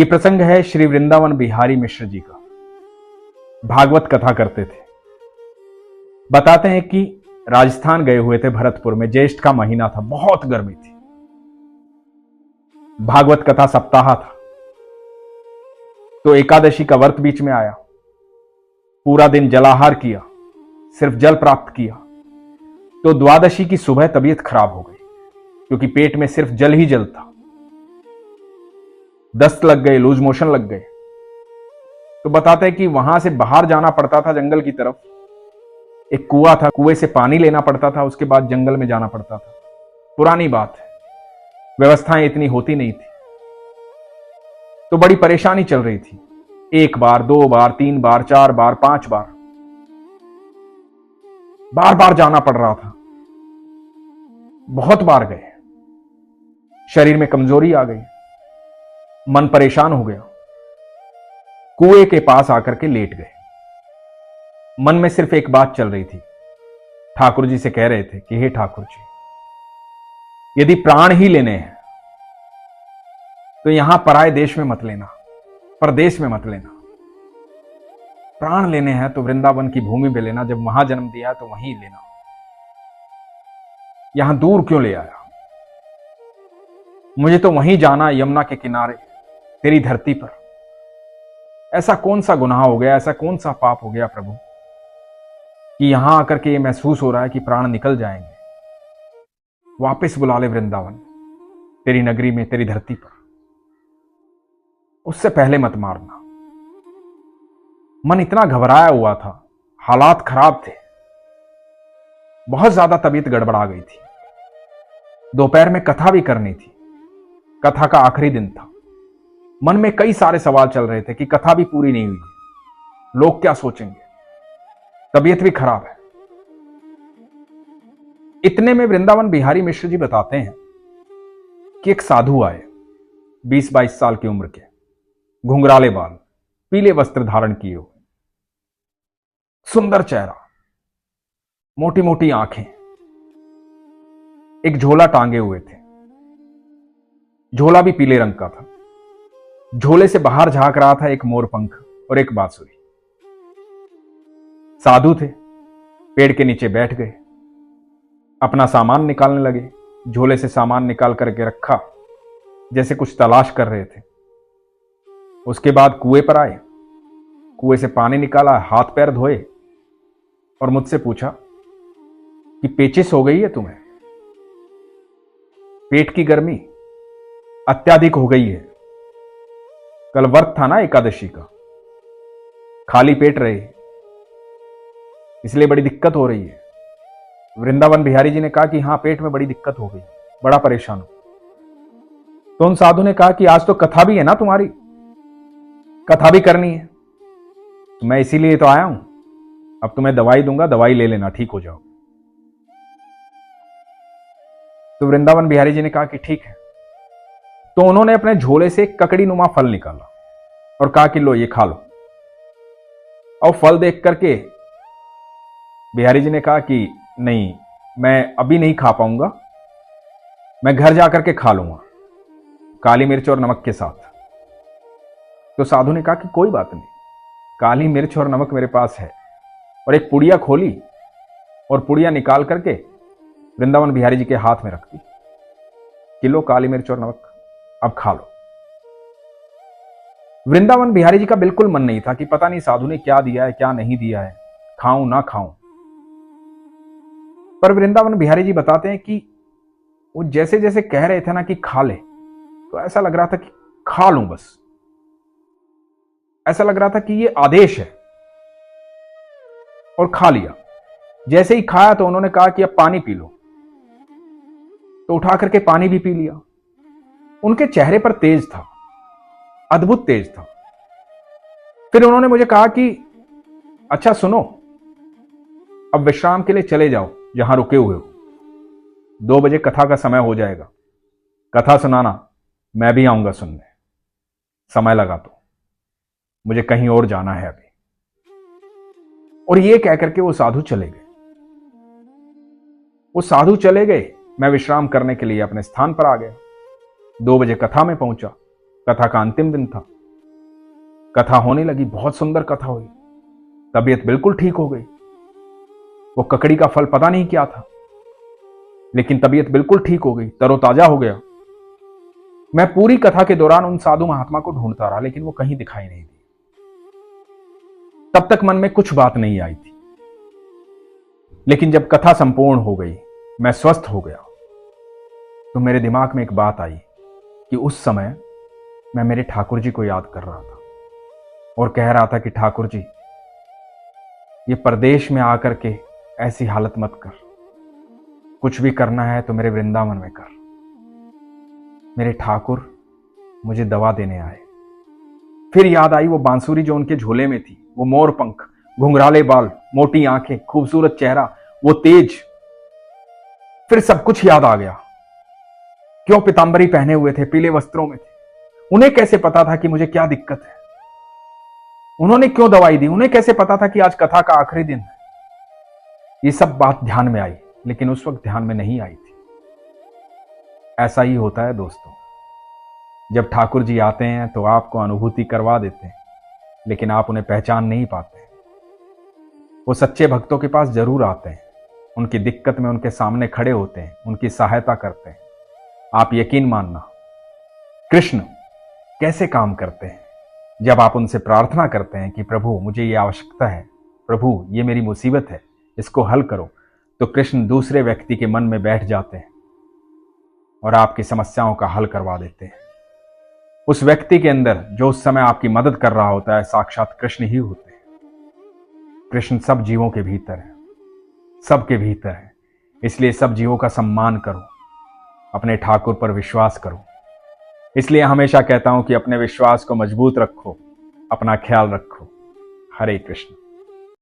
ये प्रसंग है श्री वृंदावन बिहारी मिश्र जी का। भागवत कथा करते थे। बताते हैं कि राजस्थान गए हुए थे भरतपुर में। ज्येष्ठ का महीना था, बहुत गर्मी थी। भागवत कथा सप्ताह था, तो एकादशी का व्रत बीच में आया। पूरा दिन जलाहार किया, सिर्फ जल प्राप्त किया। तो द्वादशी की सुबह तबीयत खराब हो गई, क्योंकि पेट में सिर्फ जल ही जल था। दस्त लग गए, लूज मोशन लग गए। तो बताते हैं कि वहां से बाहर जाना पड़ता था जंगल की तरफ। एक कुआं था, कुएं से पानी लेना पड़ता था, उसके बाद जंगल में जाना पड़ता था। पुरानी बात है, व्यवस्थाएं इतनी होती नहीं थी, तो बड़ी परेशानी चल रही थी। एक बार, दो बार, तीन बार, चार बार, पांच बार, बार बार जाना पड़ रहा था। बहुत बार गए, शरीर में कमजोरी आ गई, मन परेशान हो गया। कुएं के पास आकर के लेट गए। मन में सिर्फ एक बात चल रही थी। ठाकुर जी से कह रहे थे कि हे ठाकुर जी, यदि प्राण ही लेने हैं तो यहां पराए देश में मत लेना, परदेश में मत लेना। प्राण लेने हैं तो वृंदावन की भूमि में लेना। जब वहां जन्म दिया तो वहीं लेना, यहां दूर क्यों ले आया? मुझे तो वहीं जाना, यमुना के किनारे, तेरी धरती पर। ऐसा कौन सा गुनाह हो गया, ऐसा कौन सा पाप हो गया प्रभु, कि यहां आकर के ये महसूस हो रहा है कि प्राण निकल जाएंगे। वापस बुला ले वृंदावन, तेरी नगरी में, तेरी धरती पर। उससे पहले मत मारना। मन इतना घबराया हुआ था, हालात खराब थे, बहुत ज्यादा तबीयत गड़बड़ा गई थी। दोपहर में कथा भी करनी थी, कथा का आखिरी दिन था। मन में कई सारे सवाल चल रहे थे कि कथा भी पूरी नहीं हुई, लोग क्या सोचेंगे, तबीयत भी खराब है। इतने में वृंदावन बिहारी मिश्र जी बताते हैं कि एक साधु आए, 20-22 साल की उम्र के, घुंघराले बाल, पीले वस्त्र धारण किए हुए, सुंदर चेहरा, मोटी मोटी आंखें, एक झोला टांगे हुए थे। झोला भी पीले रंग का था। झोले से बाहर झांक रहा था एक मोरपंख और एक बांसुरी। साधु थे, पेड़ के नीचे बैठ गए, अपना सामान निकालने लगे। झोले से सामान निकाल करके रखा, जैसे कुछ तलाश कर रहे थे। उसके बाद कुएं पर आए, कुएं से पानी निकाला, हाथ पैर धोए और मुझसे पूछा कि पेचिश हो गई है तुम्हें, पेट की गर्मी अत्याधिक हो गई है। कल व्रत था ना एकादशी का, खाली पेट रहे, इसलिए बड़ी दिक्कत हो रही है। वृंदावन बिहारी जी ने कहा कि हां, पेट में बड़ी दिक्कत हो गई, बड़ा परेशान हूं। तो उन साधु ने कहा कि आज तो कथा भी है ना तुम्हारी, कथा भी करनी है, तो मैं इसीलिए तो आया हूं। अब तुम्हें दवाई दूंगा, दवाई ले लेना, ठीक हो जाओ। तो वृंदावन बिहारी जी ने कहा कि ठीक है। तो उन्होंने अपने झोले से एक ककड़ी नुमा फल निकाला और कहा कि लो, ये खा लो। और फल देख करके बिहारी जी ने कहा कि नहीं, मैं अभी नहीं खा पाऊंगा, मैं घर जाकर के खा लूंगा, काली मिर्च और नमक के साथ। तो साधु ने कहा कि कोई बात नहीं, काली मिर्च और नमक मेरे पास है। और एक पुड़िया खोली और पुड़िया निकाल करके वृंदावन बिहारी जी के हाथ में रख दी कि लो, काली मिर्च और नमक, अब खा लो। वृंदावन बिहारी जी का बिल्कुल मन नहीं था कि पता नहीं साधु ने क्या दिया है, क्या नहीं दिया है, खाऊं ना खाऊं। पर वृंदावन बिहारी जी बताते हैं कि वो जैसे जैसे कह रहे थे ना कि खा ले, तो ऐसा लग रहा था कि खा लूं बस। ऐसा लग रहा था कि ये आदेश है, और खा लिया। जैसे ही खाया तो उन्होंने कहा कि अब पानी पी लो, तो उठा करके पानी भी पी लिया। उनके चेहरे पर तेज था, अद्भुत तेज था। फिर उन्होंने मुझे कहा कि अच्छा सुनो, अब विश्राम के लिए चले जाओ जहां रुके हुए हो, 2 बजे कथा का समय हो जाएगा, कथा सुनाना, मैं भी आऊंगा सुनने। समय लगा तो मुझे कहीं और जाना है अभी। और ये कहकर के वो साधु चले गए। वो साधु चले गए, मैं विश्राम करने के लिए अपने स्थान पर आ गया। 2 बजे कथा में पहुंचा। कथा का अंतिम दिन था। कथा होने लगी, बहुत सुंदर कथा हुई, तबीयत बिल्कुल ठीक हो गई। वो ककड़ी का फल पता नहीं क्या था, लेकिन तबीयत बिल्कुल ठीक हो गई, तरोताजा हो गया। मैं पूरी कथा के दौरान उन साधु महात्मा को ढूंढता रहा, लेकिन वो कहीं दिखाई नहीं दी। तब तक मन में कुछ बात नहीं आई थी, लेकिन जब कथा संपूर्ण हो गई, मैं स्वस्थ हो गया, तो मेरे दिमाग में एक बात आई कि उस समय मैं मेरे ठाकुर जी को याद कर रहा था और कह रहा था कि ठाकुर जी, ये परदेश में आकर के ऐसी हालत मत कर, कुछ भी करना है तो मेरे वृंदावन में कर। मेरे ठाकुर मुझे दवा देने आए। फिर याद आई वो बांसुरी जो उनके झोले में थी, वो मोर पंख, घुंघराले बाल, मोटी आंखें, खूबसूरत चेहरा, वो तेज। फिर सब कुछ याद आ गया। क्यों पीतांबरी पहने हुए थे, पीले वस्त्रों में थे, उन्हें कैसे पता था कि मुझे क्या दिक्कत है? उन्होंने क्यों दवाई दी? उन्हें कैसे पता था कि आज कथा का आखिरी दिन है? ये सब बात ध्यान में आई, लेकिन उस वक्त ध्यान में नहीं आई थी। ऐसा ही होता है दोस्तों, जब ठाकुर जी आते हैं तो आपको अनुभूति करवा देते हैं, लेकिन आप उन्हें पहचान नहीं पाते। वो सच्चे भक्तों के पास जरूर आते हैं, उनकी दिक्कत में उनके सामने खड़े होते हैं, उनकी सहायता करते हैं। आप यकीन मानना, कृष्ण कैसे काम करते हैं। जब आप उनसे प्रार्थना करते हैं कि प्रभु मुझे ये आवश्यकता है, प्रभु ये मेरी मुसीबत है, इसको हल करो, तो कृष्ण दूसरे व्यक्ति के मन में बैठ जाते हैं और आपकी समस्याओं का हल करवा देते हैं। उस व्यक्ति के अंदर जो उस समय आपकी मदद कर रहा होता है, साक्षात कृष्ण ही होते हैं। कृष्ण सब जीवों के भीतर है, सबके भीतर है। इसलिए सब जीवों का सम्मान करो, अपने ठाकुर पर विश्वास करो। इसलिए हमेशा कहता हूं कि अपने विश्वास को मजबूत रखो, अपना ख्याल रखो। हरे कृष्ण।